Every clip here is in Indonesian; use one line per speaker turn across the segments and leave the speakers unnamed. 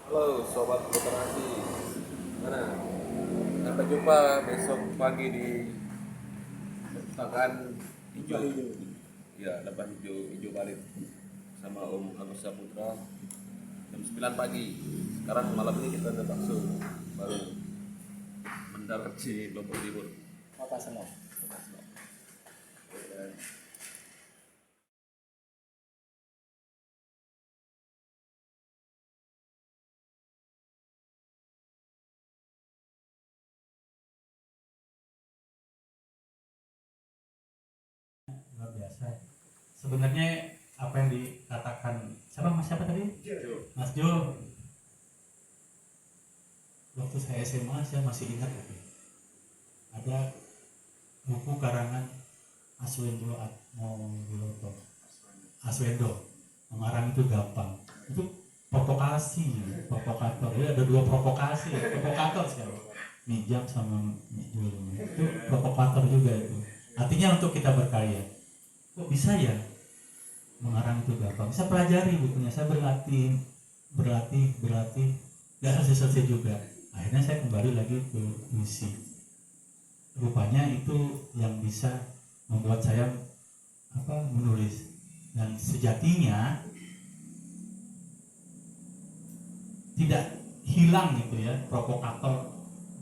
Halo sobat literasi, mana? Sampai jumpa besok pagi di perpustakaan hijau. Ya, lebah hijau hijau Balit sama Om Agus Saputra jam 9 pagi. Sekarang malam ini kita ada bakso baru mendarat di Lombok Timur.
Mata senang. Luar biasa. Sebenarnya apa yang dikatakan siapa tadi? Mas Jo. Waktu saya SMA saya masih ingat itu. Ada buku karangan Aswendo Atmowiloto. Aswendo. Mengarang itu gampang. Itu provokasi, provokator. Ya, ada dua provokasi, provokator sekarang. Mijam sama Mijul. Itu provokator juga itu. Artinya untuk kita berkarya. Kok bisa ya mengarang itu gampang? Saya pelajari bukunya, saya berlatih, nggak selesai juga. Akhirnya saya kembali lagi ke puisi. Rupanya itu yang bisa membuat saya menulis. Dan sejatinya tidak hilang gitu ya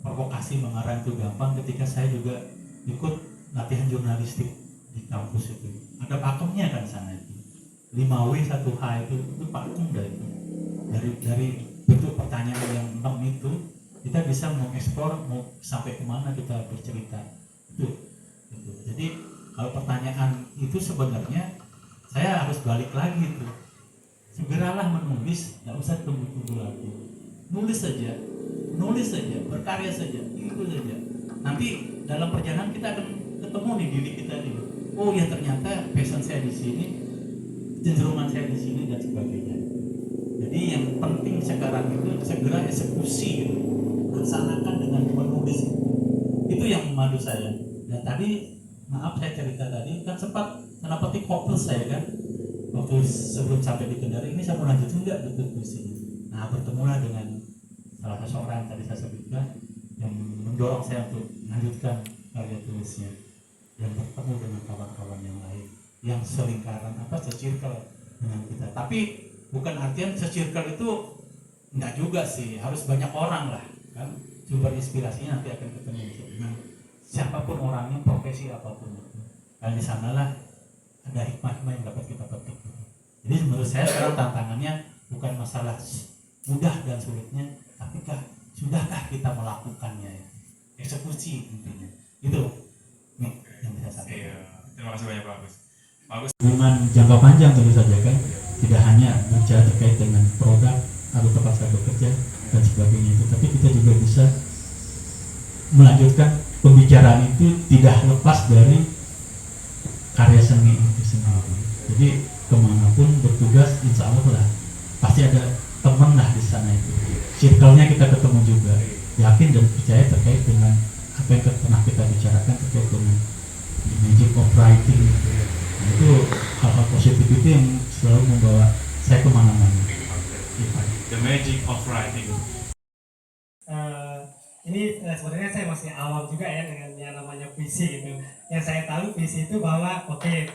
provokasi mengarang itu gampang ketika saya juga ikut latihan jurnalistik di kampus itu. Ada pakemnya kan sana itu. 5W 1H itu pakem dah itu. Dari bentuk pertanyaan yang 6 itu kita bisa mengeksplor mau sampai kemana kita bercerita itu. Jadi kalau pertanyaan itu sebenarnya saya harus balik lagi tuh. Segeralah menulis, nggak usah tunggu-tunggu lagi. Nulis saja, berkarya saja, itu saja. Nanti dalam perjalanan kita akan ketemu nih diri kita nih. Oh ya ternyata passion saya di sini, cenderungan saya di sini dan sebagainya. Jadi yang penting sekarang itu segera eksekusi, gitu. Laksanakan dengan menulis itu yang memadu saya. Dan tadi maaf saya cerita tadi kan sempat karena petik hopeless saya kan waktu sebelum sampai di Kendari ini saya mau lanjutin nggak bentuk puisinya. Nah bertemulah dengan salah seseorang yang tadi saya sebutkan yang mendorong saya untuk melanjutkan karya tulisnya dan bertemu dengan kawan-kawan yang lain yang selingkaran secircle dengan kita. Tapi bukan artian secircle itu enggak juga sih, harus banyak orang lah kan, sumber inspirasinya nanti akan ketemu dengan siapapun orangnya, profesi apapun itu. Dan di sanalah ada hikmah-hikmah yang dapat kita petik. Jadi menurut saya sekarang tantangannya bukan masalah mudah dan sulitnya, tapi sudahkah kita melakukannya ya? Eksekusi intinya. Itu nih yang bisa saya sampaikan.
Iya, terima kasih banyak Pak Agus. Pak Agus.
Hubungan jangka panjang tentu saja kan, tidak hanya bicara terkait dengan produk atau tempat saya bekerja dan sebagainya itu, tapi kita juga bisa melanjutkan pembicaraan itu tidak lepas dari karya seni itu sendiri. Jadi kemanapun bertugas, insya Allah lah pasti ada teman lah di sana itu. Circle-nya kita ketemu juga. Yakin dan percaya terkait dengan apa yang pernah kita bicarakan terkait dengan the magic of writing. Nah, itu hal-hal positif itu yang selalu membawa saya kemana-mana.
The magic of writing.
Ini sebenarnya saya masih awam juga ya dengan yang namanya puisi gitu. Yang saya tahu puisi itu bahwa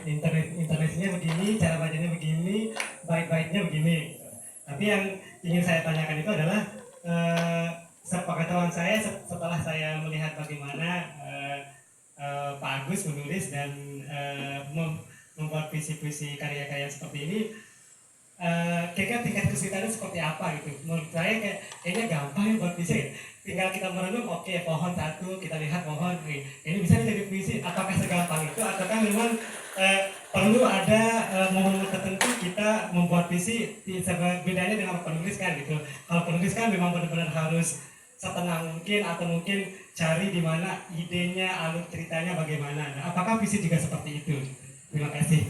interestnya begini, cara bacanya begini, baik-baiknya begini. Tapi yang ingin saya tanyakan itu adalah sepengetahuan saya setelah saya melihat bagaimana Pak Agus menulis dan membuat puisi-puisi karya-karya seperti ini, kira-kira tingkat kesulitannya seperti apa gitu. Menurut saya kayaknya gampang ya buat puisi. Tinggal kita merenung, oke, pohon satu, kita lihat pohon, ini bisa jadi puisi. Apakah segampang itu, ataukah memang perlu ada momen tertentu kita membuat puisi? Bedanya dengan penulis kan gitu. Kalau penulis kan memang benar-benar harus setenang mungkin, atau mungkin cari di mana idenya, alur ceritanya bagaimana. Nah, apakah puisi juga seperti itu? Terima kasih.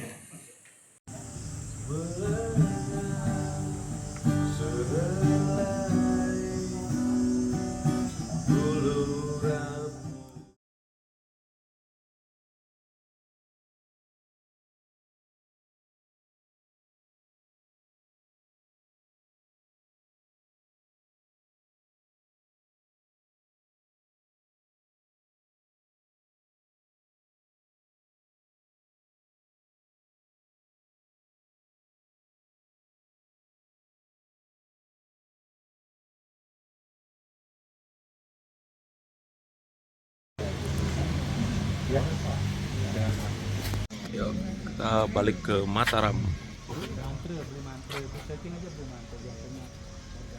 Yuk, kita balik ke Mataram.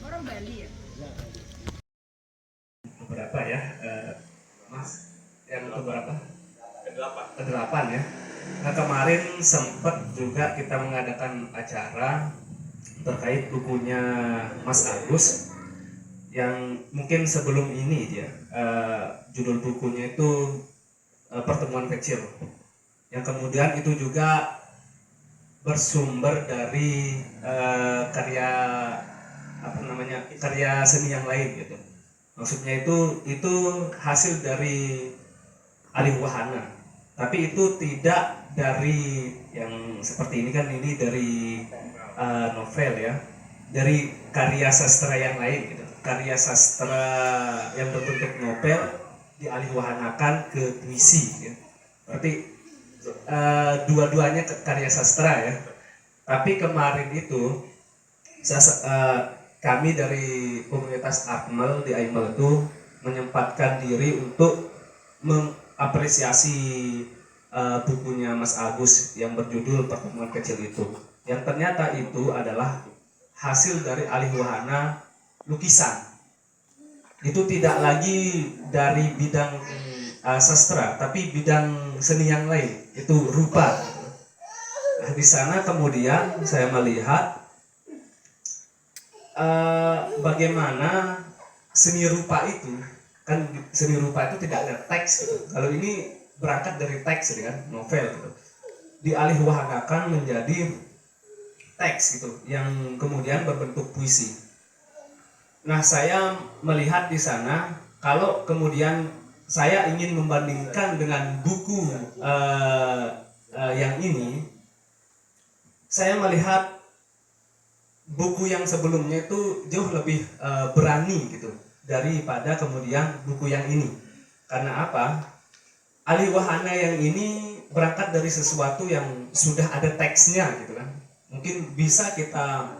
Orang Bali ya?
Beberapa ya, Mas, yang keberapa? Kedelapan ya. Nah kemarin sempat juga kita mengadakan acara terkait bukunya Mas Agus yang mungkin sebelum ini dia judul bukunya itu Pertemuan Kecil, yang kemudian itu juga bersumber dari karya karya seni yang lain gitu. Maksudnya itu hasil dari alih wahana, tapi itu tidak dari yang seperti ini kan, ini dari novel ya, dari karya sastra yang lain gitu. Karya sastra yang berbentuk novel dialih wahanakan ke puisi ya. Berarti dua-duanya karya sastra ya. Tapi kemarin itu kami dari komunitas Akmal di Aimal itu menyempatkan diri untuk mengapresiasi bukunya Mas Agus yang berjudul Pertemuan Kecil itu, yang ternyata itu adalah hasil dari alih wahana lukisan. Itu tidak lagi dari bidang sastra, tapi bidang seni yang lain, itu rupa. Nah, di sana kemudian saya melihat bagaimana seni rupa itu, kan seni rupa itu tidak ada teks gitu. Kalau ini berangkat dari teks gitu kan, novel gitu, dialih wahanakan menjadi teks gitu, yang kemudian berbentuk puisi. Nah saya melihat di sana, kalau kemudian saya ingin membandingkan dengan buku yang ini, saya melihat buku yang sebelumnya itu jauh lebih berani gitu daripada kemudian buku yang ini. Karena apa? Alih wahana yang ini berangkat dari sesuatu yang sudah ada teksnya gitu kan. Mungkin bisa kita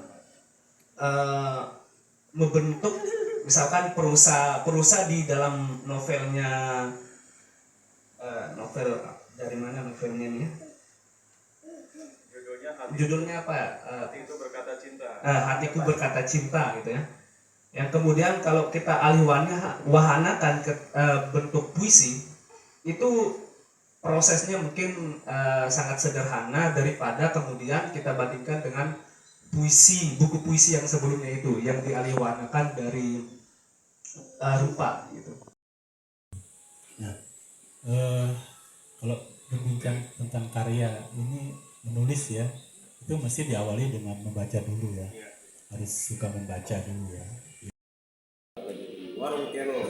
membentuk misalkan prosa di dalam novelnya, novel dari mana novelnya ini? Judulnya apa?
Hatiku berkata cinta.
Hatiku berkata cinta gitu ya. Yang kemudian kalau kita alih wahanakan ke bentuk puisi, itu prosesnya mungkin sangat sederhana daripada kemudian kita bandingkan dengan puisi, buku puisi yang sebelumnya itu yang dialih wahanakan dari rupa gitu.
Nah, kalau berbincang tentang karya ini, menulis ya, itu mesti diawali dengan membaca dulu ya. Harus suka membaca dulu ya.
Warung Kelo.